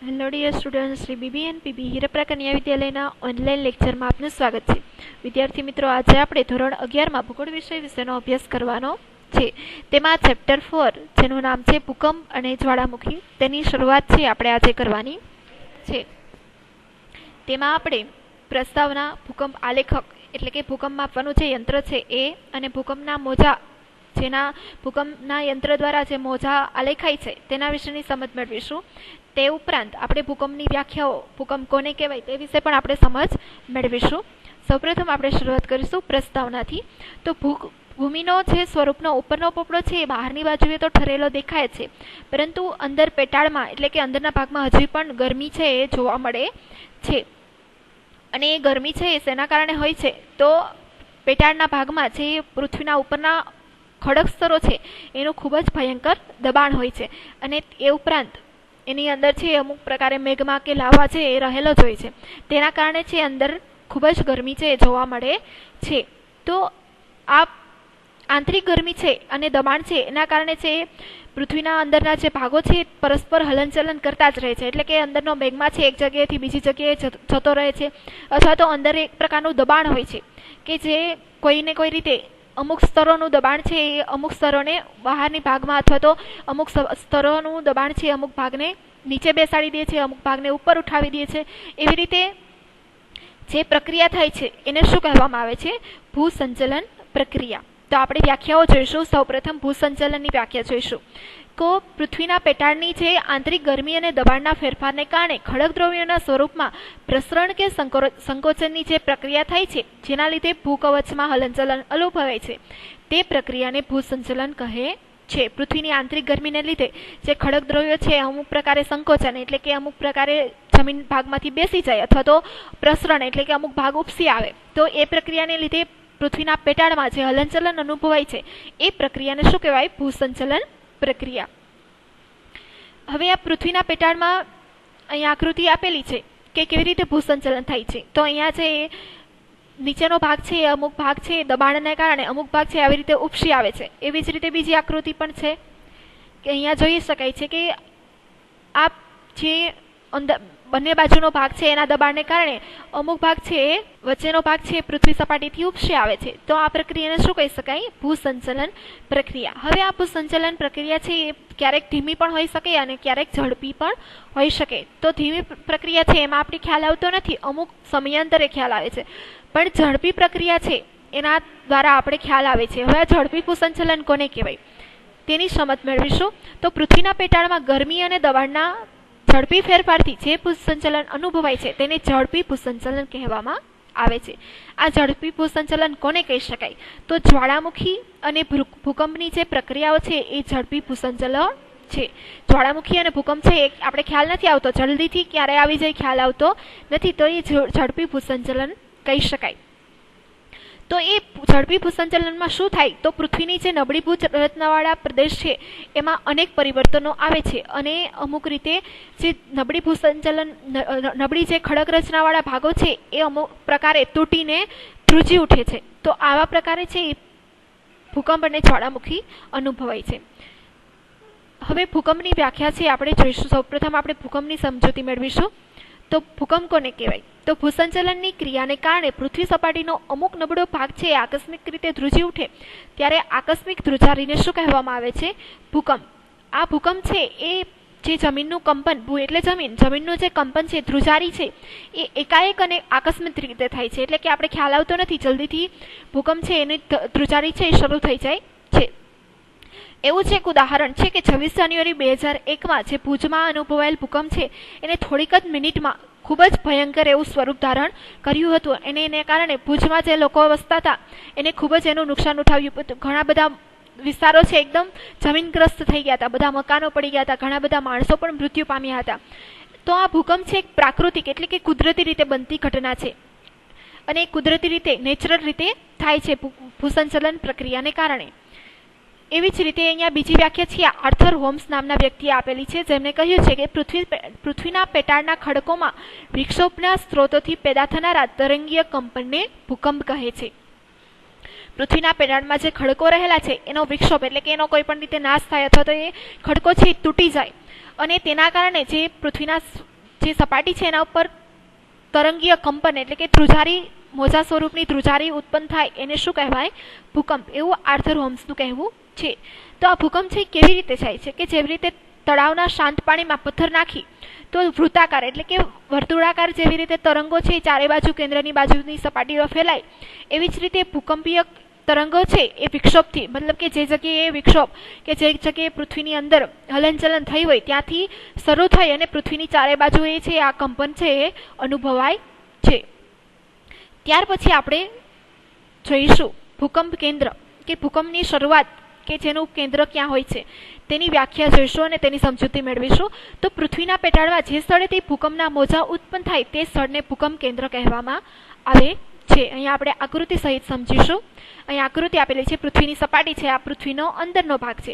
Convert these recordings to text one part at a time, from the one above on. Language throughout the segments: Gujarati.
હેલો ડિયર સ્ટુડન્ટ, શ્રી બીબીએનપીબી હીરપ્રા કન્યા વિદ્યાલયના ઓનલાઈન લેક્ચરમાં આપનું સ્વાગત છે. વિદ્યાર્થી મિત્રો, આજે આપણે ધોરણ 11માં ભૂગોળ વિષય વિશેનો અભ્યાસ કરવાનો છે. તેમાં ચેપ્ટર 4 જેનું નામ છે ભૂકંપ અને જ્વાળામુખી, તેની શરૂઆત છે આપણે આજે કરવાની છે. તેમાં આપણે પ્રસ્તાવના, ભૂકંપ આલેખક એટલે કે ભૂકંપ માપવાનું જે યંત્ર છે એ, અને ભૂકંપના મોજા જેના ભૂકંપના યંત્ર દ્વારા જે મોજા આલેખાય છે તેના વિશેની સમજ મેળવીશું. તે ઉપરાંત આપણે ભૂકંપની વ્યાખ્યાઓ, ભૂકંપ કોને કહેવાય તે વિશે પણ આપણે સમજ મેળવીશું. સૌપ્રથમ આપણે શરૂઆત કરીશું પ્રસ્તાવનાથી. તો ભૂમિનો જે સ્વરૂપનો ઉપરનો પોપડો છે એ બહારની બાજુએ તો ઠરેલો દેખાય છે, પરંતુ અંદર પેટાળમાં એટલે કે અંદરના ભાગમાં હજી પણ ગરમી છે એ જોવા મળે છે. અને એ ગરમી છે એ શેના કારણે હોય છે? તો પેટાળના ભાગમાં જે પૃથ્વીના ઉપરના ખડક સ્તરો છે એનું ખૂબ જ ભયંકર દબાણ હોય છે, અને એ ઉપરાંત એની અંદર છે અમુક પ્રકારે મેઘમાં કે લાવા છે એ રહેલો જ હોય છે. તેના કારણે છે અંદર ખૂબ જ ગરમી છે એ જોવા મળે છે. તો આ આંતરિક ગરમી છે અને દબાણ છે એના કારણે છે પૃથ્વીના અંદરના જે ભાગો છે પરસ્પર હલનચલન કરતા જ રહે છે. એટલે કે અંદરનો મેઘમાં છે એક જગ્યાએથી બીજી જગ્યાએ જતો રહે છે, અથવા તો અંદર એક પ્રકારનું દબાણ હોય છે કે જે કોઈને કોઈ રીતે અમુક સ્તરોનું દબાણ છે એ અમુક સ્તરોને બહારની ભાગમાં, અથવા તો અમુક સ્તરોનું દબાણ છે અમુક ભાગને નીચે બેસાડી દે છે, અમુક ભાગને ઉપર ઉઠાવી દે છે. એવી રીતે જે પ્રક્રિયા થાય છે એને શું કહેવામાં આવે છે? ભૂસંચલન પ્રક્રિયા. તો આપણે વ્યાખ્યાઓ જોઈશું. સૌપ્રથમ ભૂસંચલનની વ્યાખ્યા જોઈશું. તો પૃથ્વીના પેટાળની જે આંતરિક ગરમી અને દબાણના ફેરફારને કારણે ખડક દ્રવ્યોના સ્વરૂપમાં પ્રસરણ કે સંકોચનની જે પ્રક્રિયા થાય છે, જેના લીધે ભૂકવચમાં હલનચલન અનુભવાય છે, તે પ્રક્રિયાને ભૂસંચલન કહે છે. પૃથ્વીની આંતરિક ગરમીને લીધે જે ખડક દ્રવ્યો છે અમુક પ્રકારે સંકોચન એટલે કે અમુક પ્રકારે જમીન ભાગમાંથી બેસી જાય, અથવા તો પ્રસરણ એટલે કે અમુક ભાગ ઉપસી આવે, તો એ પ્રક્રિયાને લીધે પૃથ્વીના પેટાળમાં જે હલનચલન અનુભવાય છે એ પ્રક્રિયાને શું કહેવાય? ભૂસંચલન પ્રક્રિયા. હવે આ પૃથ્વીના પેટાળમાં અહીંયા આકૃતિ આપેલી છે કે કેવી રીતે ભૂસંચલન થાય છે. તો અહીંયા જે નીચેનો ભાગ છે અમુક ભાગ છે દબાણને કારણે અમુક ભાગ છે આવી રીતે ઉપસી આવે છે. એવી જ રીતે બીજી આકૃતિ પણ છે કે અહીંયા જોઈ શકાય છે કે આ જે બંને બાજુનો ભાગ છે એના દબાણને કારણે અમુક ભાગ છે વચ્ચેનો ભાગ છે પૃથ્વી સપાટીથી ઉપસી આવે છે. તો આ પ્રક્રિયાને શું કહી શકાય? ભૂસંચલન પ્રક્રિયા. હવે આ ભૂસંચલન પ્રક્રિયા છે એ ક્યારેક ધીમી પણ હોઈ શકે અને ક્યારેક ઝડપી પણ હોઈ શકે. તો ધીમી પ્રક્રિયા છે એમાં આપણે ખ્યાલ આવતો નથી, અમુક સમયાંતરે ખ્યાલ આવે છે, પણ ઝડપી પ્રક્રિયા છે એના દ્વારા આપણે ખ્યાલ આવે છે. હવે આ ઝડપી ભૂસંચલન કોને કહેવાય તેની સમજ મેળવીશું. તો પૃથ્વીના પેટાળમાં ગરમી અને દબાણના ઝડપી ફેરફારથી જે ભૂસંચલન અનુભવાય છે તેને ઝડપી ભૂસંચલન કહેવામાં આવે છે. આ ઝડપી ભૂસંચલન કોને કહી શકાય? તો જ્વાળામુખી અને ભૂકંપની જે પ્રક્રિયાઓ છે એ ઝડપી ભૂસંચલન છે. જ્વાળામુખી અને ભૂકંપ છે એ આપણે ખ્યાલ નથી આવતો, જલ્દીથી ક્યારે આવી જાય ખ્યાલ આવતો નથી, તો એ ઝડપી ભૂસંચલન કહી શકાય. તો એ ઝડપી ભૂસંચલનમાં શું થાય? તો પૃથ્વીની જે નબળી ભૂરચનાવાળા પ્રદેશ છે એમાં અનેક પરિવર્તનો આવે છે, અને અમુક રીતે જે નબળી જે ખડક રચનાવાળા ભાગો છે એ અમુક પ્રકારે તૂટીને ધ્રુજી ઉઠે છે. તો આવા પ્રકારે છે ભૂકંપ અને જ્વાળામુખી અનુભવાય છે. હવે ભૂકંપની વ્યાખ્યા છે આપણે જોઈશું. સૌપ્રથમ આપણે ભૂકંપની સમજૂતી મેળવીશું. તો ભૂકંપ કોને કહેવાય? તો ભૂસંચલનની ક્રિયાને કારણે પૃથ્વી સપાટીનો અમુક નબળો ભાગ છે આકસ્મિક રીતે ધ્રુજી ઉઠે ત્યારે આકસ્મિક ધ્રુજારીને શું કહેવામાં આવે છે? ભૂકંપ. આ ભૂકંપ છે એ જે જમીનનું કંપન, ભૂ એટલે જમીનનું જે કંપન છે, ધ્રુજારી છે, એ એકાએક અને આકસ્મિક રીતે થાય છે. એટલે કે આપણે ખ્યાલ આવતો નથી, જલ્દીથી ભૂકંપ છે એની ધ્રુજારી છે એ શરૂ થઈ જાય છે. એવું જ એક ઉદાહરણ છે કે 26 જાન્યુઆરી 2001માં જે ભુજમાં અનુભવાયેલ ભૂકંપ છે એને થોડીક જ મિનિટમાં ખૂબ જ ભયંકર એવું સ્વરૂપ ધારણ કર્યું હતું, અને એને કારણે ભુજમાં જે લોકો વસતા હતા એને ખૂબ જ એનું નુકસાન ઉઠાવ્યું હતું. ઘણા બધા વિસ્તારો છે એકદમ જમીનગ્રસ્ત થઈ ગયા હતા, બધા મકાનો પડી ગયા હતા, ઘણા બધા માણસો પણ મૃત્યુ પામ્યા હતા. તો આ ભૂકંપ છે એક પ્રાકૃતિક એટલે કે કુદરતી રીતે બનતી ઘટના છે, અને કુદરતી રીતે નેચરલ રીતે થાય છે ભૂસંચલન પ્રક્રિયાને કારણે. એવી જ રીતે અહીંયા બીજી વ્યાખ્યા છે આર્થર હોમ્સ નામના વ્યક્તિએ આપેલી છે, જેમણે કહ્યું છે કે પૃથ્વીના પેટાળના ખડકોમાં વિક્ષોભના સ્ત્રોતોથી પેદા થનારા તરંગીય કંપનને ભૂકંપ કહે છે. પૃથ્વીના પેટાળમાં જે ખડકો રહેલા છે એનો વિક્ષોભ એટલે કે એનો કોઈ પણ રીતે નાશ થાય અથવા તો એ ખડકો છે એ તૂટી જાય અને તેના કારણે જે પૃથ્વીના જે સપાટી છે એના ઉપર તરંગીય કંપન એટલે કે ધ્રુજારી મોજા સ્વરૂપની ધ્રુજારી ઉત્પન્ન થાય એને શું કહેવાય? ભૂકંપ. એવું આર્થર હોમ્સનું કહેવું છે. તો આ ભૂકંપ છે કેવી રીતે થાય છે? કે જેવી રીતે તળાવના શાંત પાણીમાં પથ્થર નાખી તો વૃત્તાકાર એટલે કે વર્તુળાકાર જેવી રીતે તરંગો છે ચારે બાજુ કેન્દ્રની બાજુની સપાટીઓ ફેલાય, એવી જ રીતે ભૂકંપીય તરંગો છે એ વિક્ષોભથી મતલબ કે જે જગ્યાએ વિક્ષોભ કે જે જગ્યાએ પૃથ્વીની અંદર હલનચલન થઈ હોય ત્યાંથી શરૂ થઈ અને પૃથ્વીની ચારે બાજુએ છે આ કંપન છે એ અનુભવાય છે. ત્યાર પછી આપણે જોઈશું ભૂકંપ કેન્દ્ર કે ભૂકંપની શરૂઆત કે જેનું કેન્દ્ર ક્યાં હોય છે તેની વ્યાખ્યા જોઈશું અને તેની સમજૂતી મેળવીશું. તો પૃથ્વીના પેટાળમાં જે સ્થળેથી ભૂકંપના મોજા ઉત્પન્ન થાય તે સ્થળને ભૂકંપ કેન્દ્ર કહેવામાં આવે છે. અહીંયા આપણે આકૃતિ સહિત સમજીશું. અહીં આકૃતિ આપેલી છે, પૃથ્વીની સપાટી છે, આ પૃથ્વીનો અંદરનો ભાગ છે,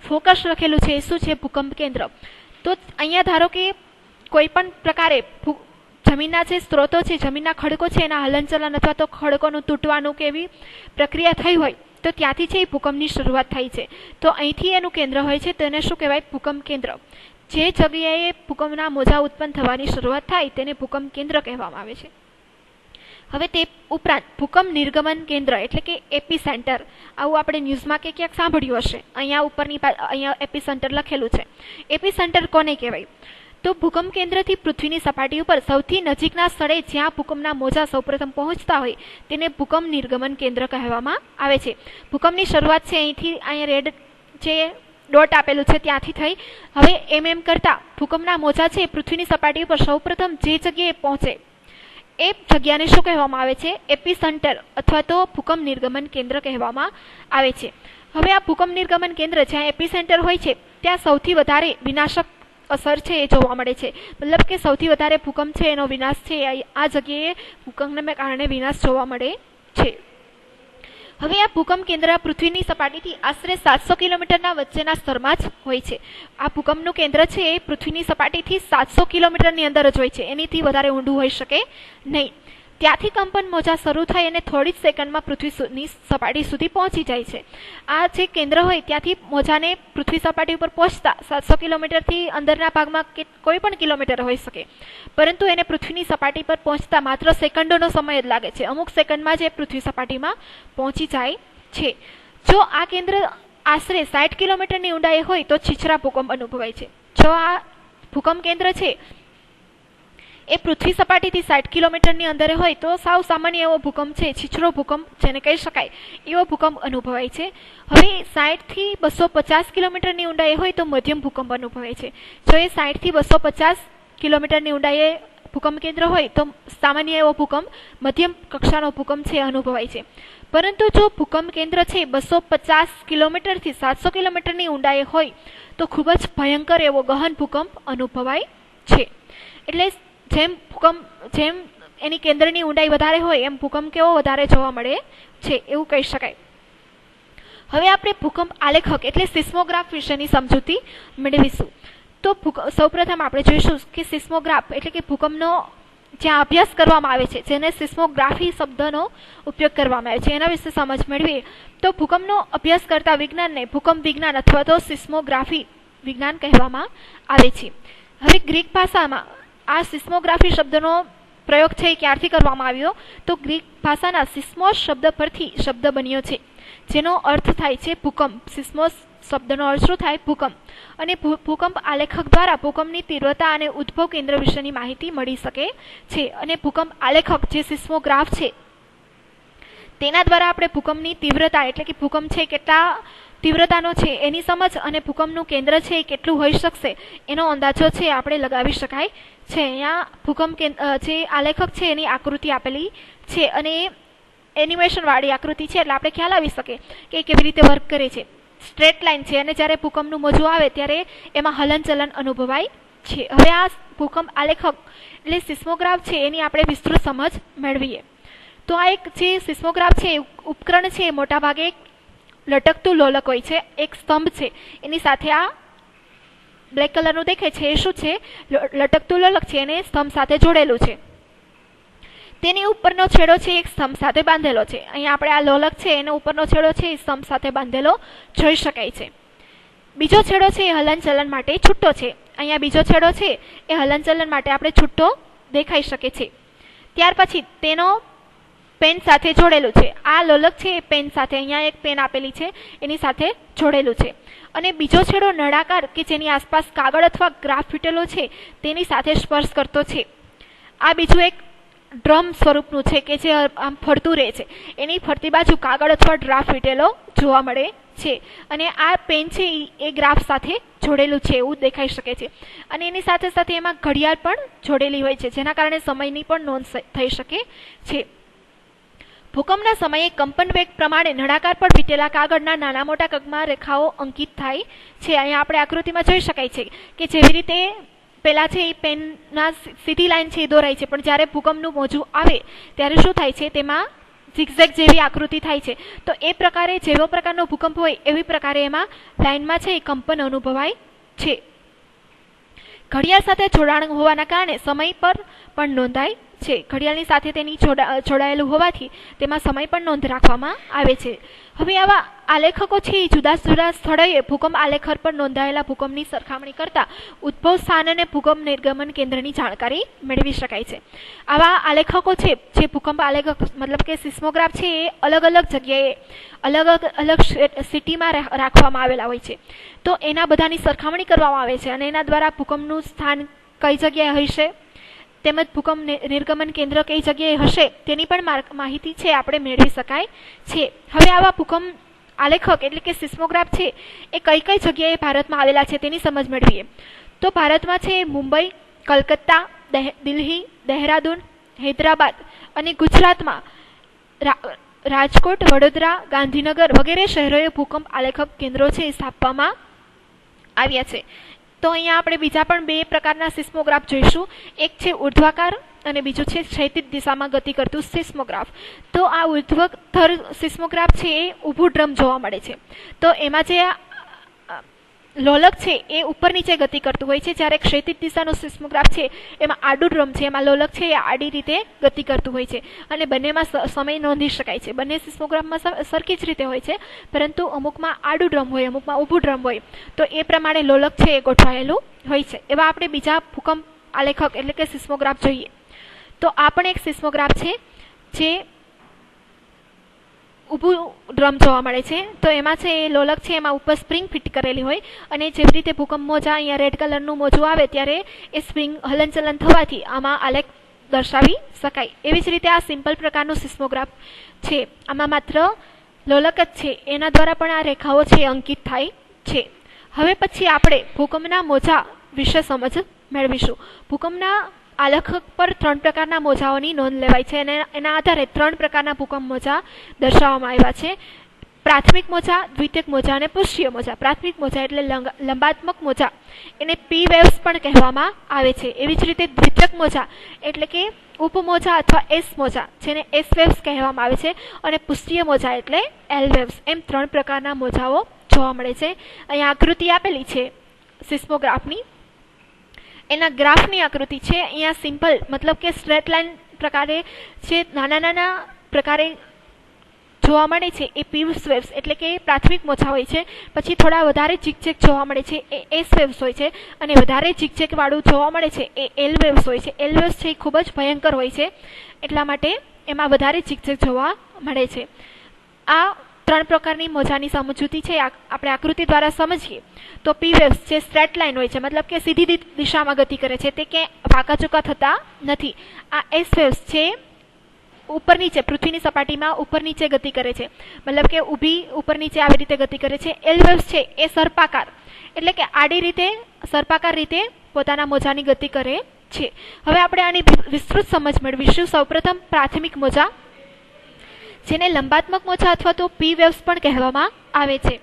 ફોકસ લખેલું છે, શું છે? ભૂકંપ કેન્દ્ર. તો અહીંયા ધારો કે કોઈ પણ પ્રકારે જમીનના જે સ્ત્રોતો છે, જમીનના ખડકો છે એના હલનચલન અથવા તો ખડકોનું તૂટવાનું કે એવી પ્રક્રિયા થઈ હોય તો ત્યાંથી છે એ ભૂકંપની શરૂઆત થઈ છે. તો અહીંથી એનું કેન્દ્ર હોય છે તેને શું કહેવાય? ભૂકંપ કેન્દ્ર. જે જગ્યાએ ભૂકંપના મોજા ઉત્પન્ન થવાની શરૂઆત થાય તેને ભૂકંપ કેન્દ્ર કહેવામાં આવે છે. હવે તે ઉપરાંત ભૂકંપ નિર્ગમન કેન્દ્ર એટલે કે એપી સેન્ટર, આવું આપણે ન્યૂઝમાં કે ક્યાંક સાંભળ્યું હશે. અહીંયા ઉપરની અહીંયા એપી સેન્ટર લખેલું છે. એપી સેન્ટર કોને કહેવાય? તો ભૂકંપ કેન્દ્રથી પૃથ્વીની સપાટી ઉપર સૌથી નજીકના સ્થળે જ્યાં ભૂકંપના મોજા સૌપ્રથમ પહોંચતા હોય તેને ભૂકંપ નિર્ગમન કેન્દ્ર કહેવામાં આવે છે. ભૂકંપની શરૂઆત છે અહીંથી, અહીંયા રેડ જે ડોટ આપેલું છે ત્યાંથી થઈ. હવે એમ કરતા ભૂકંપના મોજા છે પૃથ્વીની સપાટી ઉપર સૌપ્રથમ જે જગ્યાએ પહોંચે એ જગ્યાને શું કહેવામાં આવે છે? એપી સેન્ટર અથવા તો ભૂકંપ નિર્ગમન કેન્દ્ર કહેવામાં આવે છે. હવે આ ભૂકંપ નિર્ગમન કેન્દ્ર જ્યાં એપી સેન્ટર હોય છે ત્યાં સૌથી વધારે વિનાશક અસર છે એ જોવા મળે છે. મતલબ કે સૌથી વધારે ભૂકંપ છે એનો વિનાશ છે આ જગ્યાએ ભૂકંપને કારણે વિનાશ જોવા મળે છે. હવે આ ભૂકંપ કેન્દ્ર પૃથ્વીની સપાટીથી આશરે 700 કિલોમીટરના વચ્ચેના સ્તરમાં જ હોય છે. આ ભૂકંપનું કેન્દ્ર છે એ પૃથ્વીની સપાટીથી 700 કિલોમીટરની અંદર જ હોય છે, એનીથી વધારે ઊંડું હોઈ શકે નહીં. ત્યાંથી કંપન મોજા શરૂ થઈ અને થોડી જ સેકન્ડમાં પૃથ્વીની સપાટી સુધી પહોંચી જાય છે. આ જે કેન્દ્ર હોય ત્યાંથી મોજાને પૃથ્વી સપાટી ઉપર પહોંચતા 700 કિલોમીટરથી અંદરના ભાગમાં કોઈ પણ કિલોમીટર હોઈ શકે, પરંતુ એને પૃથ્વીની સપાટી પર પહોંચતા માત્ર સેકન્ડોનો સમય જ લાગે છે. અમુક સેકન્ડમાં જ પૃથ્વી સપાટીમાં પહોંચી જાય છે. જો આ કેન્દ્ર આશરે 60 કિલોમીટરની ઊંડાઈએ હોય તો છીછરા ભૂકંપ અનુભવાય છે. જો આ ભૂકંપ કેન્દ્ર છે એ પૃથ્વી સપાટીથી 60 કિલોમીટરની અંદર હોય તો સાવ સામાન્ય એવો ભૂકંપ છે, છીછરો ભૂકંપ જેને કહી શકાય એવો ભૂકંપ અનુભવાય છે. હવે 60 થી 250 કિલોમીટરની ઊંડાઈએ હોય તો મધ્યમ ભૂકંપ અનુભવાય છે. જો એ 60 થી 250 કિલોમીટરની ઊંડાઈએ ભૂકંપ કેન્દ્ર હોય તો સામાન્ય એવો ભૂકંપ, મધ્યમ કક્ષાનો ભૂકંપ છે અનુભવાય છે. પરંતુ જો ભૂકંપ કેન્દ્ર છે 250 કિલોમીટરથી 700 કિલોમીટરની ઊંડાઈએ હોય તો ખૂબ જ ભયંકર એવો ગહન ભૂકંપ અનુભવાય છે. એટલે જેમ એની કેન્દ્રની ઊંડાઈ વધારે હોય એમ ભૂકંપ કેવો વધારે જોવા મળે છે એવું કહી શકાય. હવે આપણે ભૂકંપ આલેખક એટલે સિસ્મોગ્રાફ વિશેની સમજૂતી મેળવીશું. તો સૌપ્રથમ આપણે જોઈશું કે સિસ્મોગ્રાફ એટલે કે ભૂકંપનો જ્યાં અભ્યાસ કરવામાં આવે છે, જેને સિસ્મોગ્રાફી શબ્દનો ઉપયોગ કરવામાં આવે છે, એના વિશે સમજ મેળવીએ. તો ભૂકંપનો અભ્યાસ કરતા વિજ્ઞાનને ભૂકંપ વિજ્ઞાન અથવા તો સિસ્મોગ્રાફી વિજ્ઞાન કહેવામાં આવે છે. હવે ગ્રીક ભાષામાં આ સિસ્મોગ્રાફી શબ્દનો પ્રયોગ છે ક્યારથી કરવામાં આવ્યો? તો ગ્રીક ભાષાના સિસ્મોસ શબ્દ પરથી શબ્દ બન્યો છે, જેનો અર્થ થાય છે ભૂકંપ. સિસ્મોસ શબ્દનો અર્થ શું થાય? ભૂકંપ. અને ભૂકંપ આલેખક દ્વારા ભૂકંપની તીવ્રતા અને ઉદ્ભવ કેન્દ્ર વિશેની માહિતી મળી શકે છે. અને ભૂકંપ આલેખક જે સિસ્મોગ્રાફ છે તેના દ્વારા આપણે ભૂકંપની તીવ્રતા એટલે કે ભૂકંપ છે કેટલા તીવ્રતાનો છે એની સમજ અને ભૂકંપનું કેન્દ્ર છે એ કેટલું હોઈ શકશે એનો અંદાજો છે આપણે લગાવી શકાય છે. અહીંયા ભૂકંપ જે આલેખક છે એની આકૃતિ આપેલી છે અને એનિમેશન વાળી આકૃતિ છે એટલે આપણે ખ્યાલ આવી શકે કે કેવી રીતે વર્ક કરે છે. સ્ટ્રેટ લાઇન છે અને જ્યારે ભૂકંપનું મોજું આવે ત્યારે એમાં હલનચલન અનુભવાય છે. હવે આ ભૂકંપ આલેખક એટલે સિસ્મોગ્રાફ છે એની આપણે વિસ્તૃત સમજ મેળવીએ. તો આ એક જે સિસ્મોગ્રાફ છે ઉપકરણ છે એ મોટાભાગે લટકતું લોલક હોય છે, એક સ્તંભ છે એની સાથે આ બ્લેક કલરનું દેખાય છે એ શું છે? લટકતું લોલક છે, એને સ્તંભ સાથે જોડેલું છે. તેની ઉપરનો છેડો છે એક સ્તંભ સાથે બાંધેલો છે. અહીંયા આપણે આ લોલક છે એનો ઉપરનો છેડો છે એ સ્તંભ સાથે બાંધેલો જોઈ શકાય છે. બીજો છેડો છે એ હલનચલન માટે છૂટો છે. અહીંયા બીજો છેડો છે એ હલનચલન માટે આપણે છૂટો દેખાઈ શકે છે. ત્યાર પછી તેનો પેન સાથે જોડેલું છે. આ લોલક છે એ પેન સાથે, અહીંયા એક પેન આપેલી છે એની સાથે જોડેલું છે. અને બીજો છેડો નળાકાર કે જેની આસપાસ કાગળ અથવા ગ્રાફ ફીટેલો છે તેની સાથે સ્પર્શ કરતો છે. આ બીજું એક ડ્રમ સ્વરૂપનું છે કે જે આમ ફરતું રહે છે. એની ફરતી બાજુ કાગળ અથવા ડ્રાફ્ટ ફીટેલો જોવા મળે છે. અને આ પેન છે એ ગ્રાફ સાથે જોડેલું છે એવું દેખાઈ શકે છે. અને એની સાથે સાથે એમાં ઘડિયાળ પણ જોડેલી હોય છે, જેના કારણે સમયની પણ નોંધ થઈ શકે છે. ભૂકંપના સમયે કંપન વેગ પ્રમાણે નળાકાર પર વીટેલા કાગળના નાના મોટા કગમાં રેખાઓ અંકિત થાય છે. અહીંયા આપણે આકૃતિમાં જોઈ શકાય છે કે જેવી રીતે પેલા છે એ પેનના સીધી લાઈન છે એ દોરાય છે, પણ જ્યારે ભૂકંપનું મોજું આવે ત્યારે શું થાય છે, તેમાં ઝિગઝેગ જેવી આકૃતિ થાય છે. તો એ પ્રકારે જેવો પ્રકારનો ભૂકંપ હોય એવી પ્રકારે એમાં લાઈનમાં છે એ કંપન અનુભવાય છે. ઘડિયાળ સાથે જોડાણ હોવાના કારણે સમય પર પણ નોંધાય છે. ઘડિયાળની સાથે તેની જોડાયેલું હોવાથી તેમાં સમય પણ નોંધ રાખવામાં આવે છે. હવે આવા આલેખકો છે એ જુદા જુદા સ્થળોએ ભૂકંપ આલેખર પર નોંધાયેલા ભૂકંપની સરખામણી કરતા ઉદ્ભવ સ્થાન અને ભૂકંપ નિર્ગમન કેન્દ્રની જાણકારી મેળવી શકાય છે. આવા આલેખકો છે જે ભૂકંપ આલેખક મતલબ કે સિસ્મોગ્રાફ છે એ અલગ અલગ જગ્યાએ અલગ સિટીમાં રાખવામાં આવેલા હોય છે. તો એના બધાની સરખામણી કરવામાં આવે છે અને એના દ્વારા ભૂકંપનું સ્થાન કઈ જગ્યાએ હશે તેમજ ભૂકંપ નિર્ગમન કેન્દ્ર કઈ જગ્યાએ હશે તેની પણ માહિતી છે આપણે મેળવી શકાય છે. હવે આવા ભૂકંપ આલેખક એટલે કે સિસ્મોગ્રાફ છે એ કઈ કઈ જગ્યાએ ભારતમાં આવેલા છે તેની સમજ મેળવીએ. તો ભારતમાં છે મુંબઈ, કલકત્તા, દિલ્હી, દહેરાદૂન, હૈદરાબાદ અને ગુજરાતમાં રાજકોટ, વડોદરા, ગાંધીનગર વગેરે શહેરોએ ભૂકંપ આલેખક કેન્દ્રો છે સ્થાપવામાં આવ્યા છે. તો અહીંયા આપણે બીજા પણ બે પ્રકારના સિસ્મોગ્રાફ જોઈશું. એક છે ઉર્ધ્વાકાર અને બીજું છે ક્ષૈતિજ દિશામાં ગતિ કરતું સિસ્મોગ્રાફ. તો આ ઉર્ધ્વધર સિસ્મોગ્રાફ છે એ ઊભું ડ્રમ જોવા મળે છે. તો એમાં જે લોલક છે એ ઉપર નીચે ગતિ કરતું હોય છે, જ્યારે ક્ષૈતિજ દિશાનો સિસ્મોગ્રાફ છે એમાં આડું ડ્રમ છે, એમાં લોલક છે એ આડી રીતે ગતિ કરતું હોય છે અને બંનેમાં સમય નોંધી શકાય છે. બંને સિસ્મોગ્રાફમાં સરખી જ રીતે હોય છે, પરંતુ અમુકમાં આડું ડ્રમ હોય, અમુકમાં ઊભું ડ્રમ હોય, તો એ પ્રમાણે લોલક છે એ ગોઠવાયેલું હોય છે. એવા આપણે બીજા ભૂકંપ આલેખક એટલે કે સિસ્મોગ્રાફ જોઈએ. તો આ પણ એક સિસ્મોગ્રાફ છે જે ઊભું ડ્રમ જોવા મળે છે. તો એમાં છે એ લોલક છે એમાં ઉપર સ્પ્રિંગ ફિટ કરેલી હોય અને જેવી રીતે ભૂકંપ મોજા અહીંયા રેડ કલરનું મોજું આવે ત્યારે એ સ્પ્રિંગ હલનચલન થવાથી આમાં આલેખ દર્શાવી શકાય. એવી જ રીતે આ સિમ્પલ પ્રકારનું સિસ્મોગ્રાફ છે. આમાં માત્ર લોલક જ છે, એના દ્વારા પણ આ રેખાઓ છે અંકિત થાય છે. હવે પછી આપણે ભૂકંપના મોજા વિશે સમજ મેળવીશું. ભૂકંપના આલેખક પર 3 પ્રકારના મોજાઓની નોંધ લેવાય છે અને એના આધારે 3 પ્રકારના ભૂકંપ મોજા દર્શાવવામાં આવ્યા છે. પ્રાથમિક મોજા, દ્વિતીયક મોજા અને પૃષ્ઠીય મોજા. પ્રાથમિક મોજા એટલે લંબાત્મક મોજા, એને પી વેવ્સ પણ કહેવામાં આવે છે. એવી જ રીતે દ્વિતીયક મોજા એટલે કે ઉપમોજા અથવા એસ મોજા, જેને એસ વેવ્સ કહેવામાં આવે છે, અને પૃષ્ઠીય મોજા એટલે એલ વેવ્સ. એમ 3 પ્રકારના મોજાઓ જોવા મળે છે. અહીંયા આકૃતિ આપેલી છે સિસ્મોગ્રાફની, એના ગ્રાફની આકૃતિ છે. અહીંયા સિમ્પલ મતલબ કે સ્ટ્રેટ લાઇન પ્રકારે જે નાના નાના પ્રકારે જોવા મળે છે એ પી વેવ્સ એટલે કે પ્રાથમિક મોજા હોય છે. પછી થોડા વધારે ઝિગઝેગ જોવા મળે છે એ એસ વેવ્સ હોય છે, અને વધારે ઝિગઝેગ વાળું જોવા મળે છે એ એલ વેવ્સ હોય છે. એલ વેવ્સ છે એ ખૂબ જ ભયંકર હોય છે, એટલા માટે એમાં વધારે ઝિગઝેગ જોવા મળે છે. આ 3 પ્રકારની મોજાની સમજૂતી છે આપણે આકૃતિ દ્વારા સમજીએ તો પી વેવ્સ જે સ્ટ્રેટ લાઇન હોય છે, મતલબ કે સીધી દિશામાં ગતિ કરે છે, તે ક્યાંય વાંકા ચૂકા થતા નથી. આ એસ વેવ્સ છે ઉપર નીચે પૃથ્વીની સપાટીમાં ઉપર નીચે ગતિ કરે છે, મતલબ કે ઊભી ઉપર નીચે આવી રીતે ગતિ કરે છે. એલ વેવ્સ છે એ સર્પાકાર એટલે કે આડી રીતે સર્પાકાર રીતે પોતાના મોજાની ગતિ કરે છે. હવે આપણે આની વિસ્તૃત સમજ મેળવીશું. સૌપ્રથમ પ્રાથમિક મોજા, જેને લંબાત્મક મોજા અથવા તો પી વેવ્સ પણ કહેવામાં આવે છે.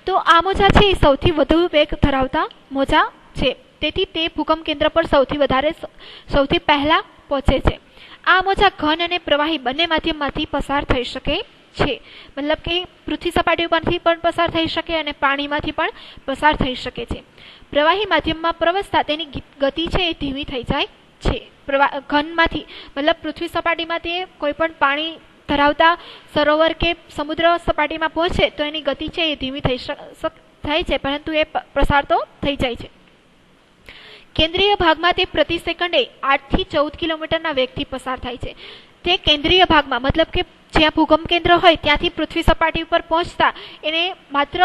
તો આ મોજા છે એ સૌથી વધુ વેગ ધરાવતા મોજા છે, તેથી તે ભૂકંપ કેન્દ્ર પર સૌથી પહેલા પહોંચે છે. આ મોજા ઘન અને પ્રવાહી બંને માધ્યમમાંથી પસાર થઈ શકે છે, મતલબ કે પૃથ્વી સપાટી પરથી પણ પસાર થઈ શકે અને પાણીમાંથી પણ પસાર થઈ શકે છે. પ્રવાહી માધ્યમમાં પ્રવેશતા તેની ગતિ છે એ ધીમી થઈ જાય છે. ઘનમાંથી મતલબ પૃથ્વી સપાટીમાંથી કોઈ પણ પાણી ધરાવતા સરોવર કે સમુદ્ર સપાટીમાં પહોંચે તો એની ગતિ છે એ ધીમી થાય છે, પરંતુ એ પ્રસાર તો થઈ જાય છે. કેન્દ્રીય ભાગમાં તે પ્રતિ સેકન્ડે 8 થી 14 કિલોમીટરના વેગથી પસાર થાય છે. તે કેન્દ્રીય ભાગમાં મતલબ કે જ્યાં ભૂકંપ કેન્દ્ર હોય ત્યાંથી પૃથ્વી સપાટી ઉપર પહોંચતા એને માત્ર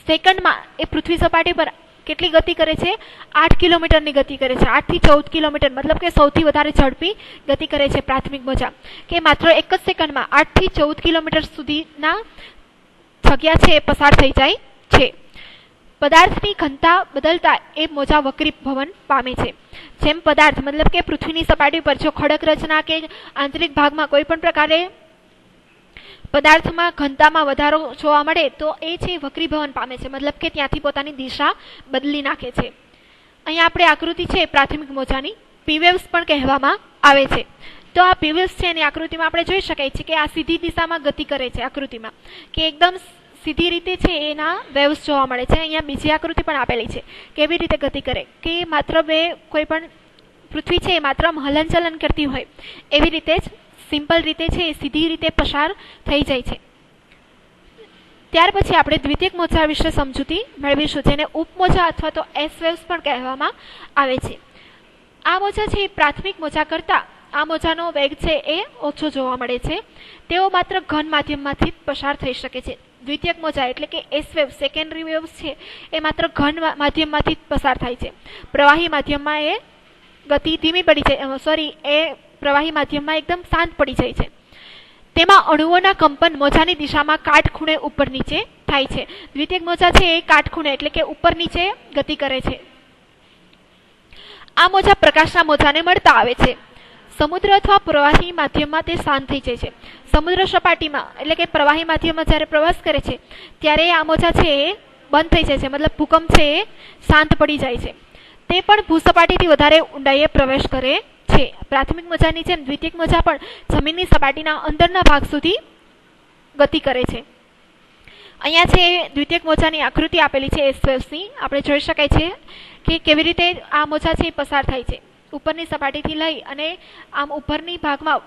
સેકન્ડમાં એ પૃથ્વી સપાટી પર કેટલી ગતિ કરે છે? 8 કિલોમીટરની ગતિ કરે છે. 8 થી 14 કિલોમીટર મતલબ કે સૌથી વધારે ઝડપી ગતિ કરે છે પ્રાથમિક મોજા, કે માત્ર એક જ સેકન્ડમાં 8 થી 14 કિલોમીટર સુધીના જગ્યા છે એ પસાર થઈ જાય છે. પદાર્થની ઘનતા બદલતા એ મોજા વક્રીભવન પામે છે. જેમ પદાર્થ મતલબ કે પૃથ્વીની સપાટી પર જો ખડક રચના કે આંતરિક ભાગમાં કોઈ પણ પ્રકારે પદાર્થમાં ઘનતામાં વધારો જોવા મળે તો એ છે વક્રીભવન પામે છે, મતલબ કે ત્યાંથી પોતાની દિશા બદલી નાખે છે. અહીંયા આપણે આકૃતિ છે પ્રાથમિક મોજાની પીવેવ્સ પણ કહેવામાં આવે છે. તો આ પીવેવ્સ છે એની આકૃતિમાં આપણે જોઈ શકાય છે કે આ સીધી દિશામાં ગતિ કરે છે. આકૃતિમાં કે એકદમ સીધી રીતે છે એના વેવ્સ જોવા મળે છે. અહીંયા બીજી આકૃતિ પણ આપેલી છે કેવી રીતે ગતિ કરે, કે માત્ર કોઈ પણ પૃથ્વી છે એ માત્ર હલનચલન કરતી હોય એવી રીતે જ સિમ્પલ રીતે છે એ સીધી રીતે પસાર થઈ જાય છે. ત્યાર પછી આપણે દ્વિતીયક મોજા વિશે સમજૂતી મેળવીશું, જેને ઉપમોજા અથવા તો એસ વેવ્સ પણ કહેવામાં આવે છે. આ મોજા છે એ પ્રાથમિક મોજા કરતા આ મોજાનો વેગ છે એ ઓછો જોવા મળે છે. તેઓ માત્ર ઘન માધ્યમમાંથી પસાર થઈ શકે છે. દ્વિતીયક મોજા એટલે કે એસ વેવ સેકન્ડરી વેવ્સ છે એ માત્ર ઘન માધ્યમમાંથી પસાર થાય છે. પ્રવાહી માધ્યમમાં એ ગતિ ધીમી પડી જાય, એ પ્રવાહી માધ્યમમાં એકદમ શાંત પડી જાય છે. તેમાં અણુઓના કંપન મોજાની દિશામાં કાટખૂણે ઉપર નીચે થાય છે. દ્વિતીયક મોજા છે એ કાટખૂણે એટલે કે ઉપર નીચે ગતિ કરે છે. આ મોજા પ્રકાશના મોજાને મળતા આવે છે. સમુદ્ર અથવા પ્રવાહી માધ્યમમાં તે શાંત થઈ જાય છે. સમુદ્ર સપાટીમાં એટલે કે પ્રવાહી માધ્યમમાં જ્યારે પ્રવાસ કરે છે ત્યારે આ મોજા છે એ બંધ થઈ જાય છે, મતલબ ભૂકંપ છે એ શાંત પડી જાય છે. તે પણ ભૂસપાટીથી વધારે ઊંડાઈએ પ્રવેશ કરે છે. પ્રાથમિક મોજાની જેમ દ્વિતીયક મોજા પણ જમીનની સપાટીના અંદરના ભાગ સુધી ગતિ કરે છે. અહીંયા છે દ્વિતીયક મોજાની આકૃતિ આપેલી છે એસ વેવ્સની. આપણે જોઈ શકાય છે કે કેવી રીતે આ મોજા છે પસાર થાય છે. ઉપરની સપાટીથી લઈ અને આમ ઉપરની ભાગમાં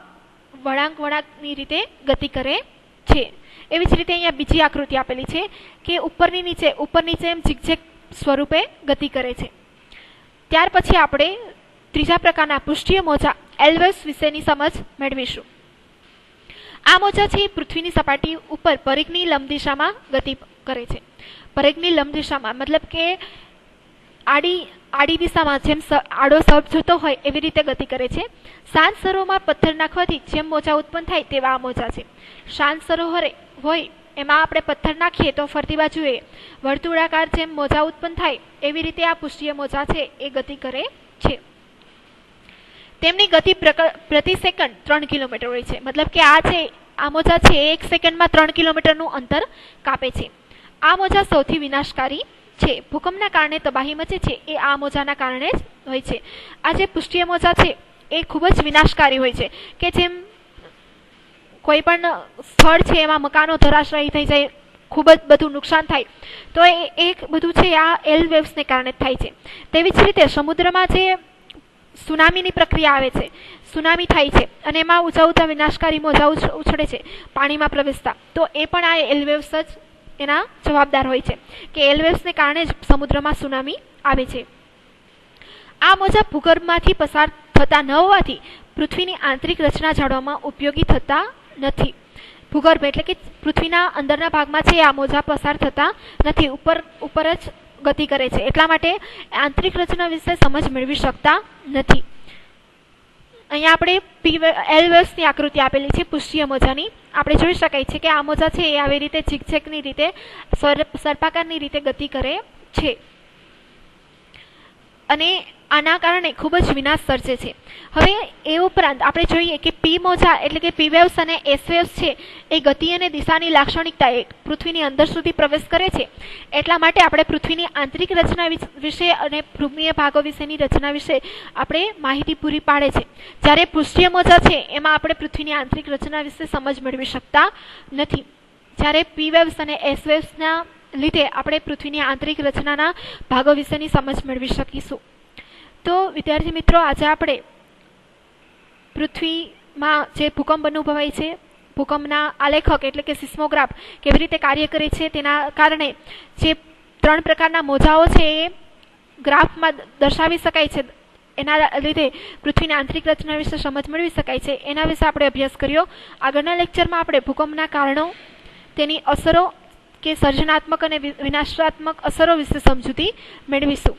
વળાંકની રીતે ગતિ કરે છે. એવી જ રીતે અહીંયા બીજી આકૃતિ આપેલી છે કે ઉપર નીચે એમ ઝિગઝેગ સ્વરૂપે ગતિ કરે છે. ત્યાર પછી આપણે ત્રીજા પ્રકારના પૃષ્ઠીય મોજા એલ વેવ્સ વિશેની સમજ મેળવીશું. આ મોજા છે પૃથ્વીની સપાટી ઉપર પરિઘની લંબ દિશામાં ગતિ કરે છે. પરિઘની લંબ દિશામાં મતલબ કે આડી દિશામાં જેમ આડો સર્પ જતો હોય એવી રીતે ગતિ કરે છે. શાંત સરોવરમાં પથ્થર નાખવાથી જેમ મોજા ઉત્પન્ન થાય તેવા આ મોજા છે. શાંત સરોવર હોય એમાં આપણે પથ્થર નાખીએ તો ફરતી બાજુએ વર્તુળાકાર જેમ મોજા ઉત્પન્ન થાય એવી રીતે આ પૃષ્ઠીય મોજા છે એ ગતિ કરે છે. તેમની ગતિ પ્રતિ સેકન્ડ 3 કિલોમીટર હોય છે. મતલબ કે આ મોજા છે એ 1 સેકન્ડમાં 3 કિલોમીટરનું અંતર કાપે છે. આ મોજા સૌથી વિનાશકારી છે. ભૂકંપના કારણે તબાહી મચે છે એ આ મોજાના કારણે જ હોય છે. આ જે પૃષ્ઠીય મોજા છે એ ખૂબ જ વિનાશકારી હોય છે, કે જેમ કોઈ પણ સ્થળ છે એમાં મકાનો ધરાશાયી થઈ જાય, ખૂબ જ બધું નુકસાન થાય, તો એ બધું છે આ એલ વેવ્સને કારણે થાય છે. તેવી જ રીતે સમુદ્રમાં જે સુનામીની પ્રક્રિયા આવે છે, સુનામી થાય છે અને એમાં ઊંચા વિનાશકારી મોજા ઉછળે છે પાણીમાં પ્રવેશતા, તો એ પણ આ એલ વેવ્સ જ એના જવાબદાર હોય છે, કે એલ વેવ્સને કારણે જ સમુદ્રમાં સુનામી આવે છે. આ મોજા ભૂગર્ભમાંથી પસાર થતા ન હોવાથી પૃથ્વીની આંતરિક રચના જાળવવામાં ઉપયોગી થતા નથી. ભૂગર્ભ એટલે કે પૃથ્વીના અંદરના ભાગમાં છે આ મોજા પસાર થતા નથી, ઉપર જ ગતિ કરે છે. એટલા માટે આંતરિક રચના વિશે સમજ મેળવી શકતા નથી. અહીંયા આપણે એલ વેવ્સની આકૃતિ આપેલી છે પૃષ્ઠીય મોજાની. આપણે જોઈ શકાય છે કે આ મોજા છે એ આવી રીતે ઝિગઝેગની રીતે સર્પાકારની રીતે ગતિ કરે છે અને આના કારણે ખૂબ જ વિનાશ સર્જે છે. હવે એ ઉપરાંત આપણે જોઈએ કે પી મોજા એટલે કે પી વેવ્સ અને એસ વેવ્સ છે એ ગતિ અને દિશાની લાક્ષણિકતા પૃથ્વીની અંદર સુધી પ્રવેશ કરે છે. એટલા માટે આપણે પૃથ્વીની આંતરિક રચના વિશે અને ભૂમિય ભાગો વિશેની રચના વિશે આપણે માહિતી પૂરી પાડે છે. જ્યારે પૃષ્ઠીય મોજા છે એમાં આપણે પૃથ્વીની આંતરિક રચના વિશે સમજ મેળવી શકતા નથી. જ્યારે પી વેવ્સ અને એસ વેવ્સના લીધે આપણે પૃથ્વીની આંતરિક રચનાના ભાગો વિશેની સમજ મેળવી શકીશું. તો વિદ્યાર્થી મિત્રો, આજે આપણે પૃથ્વીમાં જે ભૂકંપ અનુભવાય છે, ભૂકંપના આલેખક એટલે કે સિસ્મોગ્રાફ કેવી રીતે કાર્ય કરે છે, તેના કારણે જે 3 પ્રકારના મોજાઓ છે એ ગ્રાફમાં દર્શાવી શકાય છે. એના લીધે પૃથ્વીની આંતરિક રચના વિશે સમજ મેળવી શકાય છે. એના વિશે આપણે અભ્યાસ કર્યો. આગળના લેક્ચરમાં આપણે ભૂકંપના કારણો, તેની અસરો કે સર્જનાત્મક અને વિનાશાત્મક અસરો વિશે સમજૂતી મેળવીશું.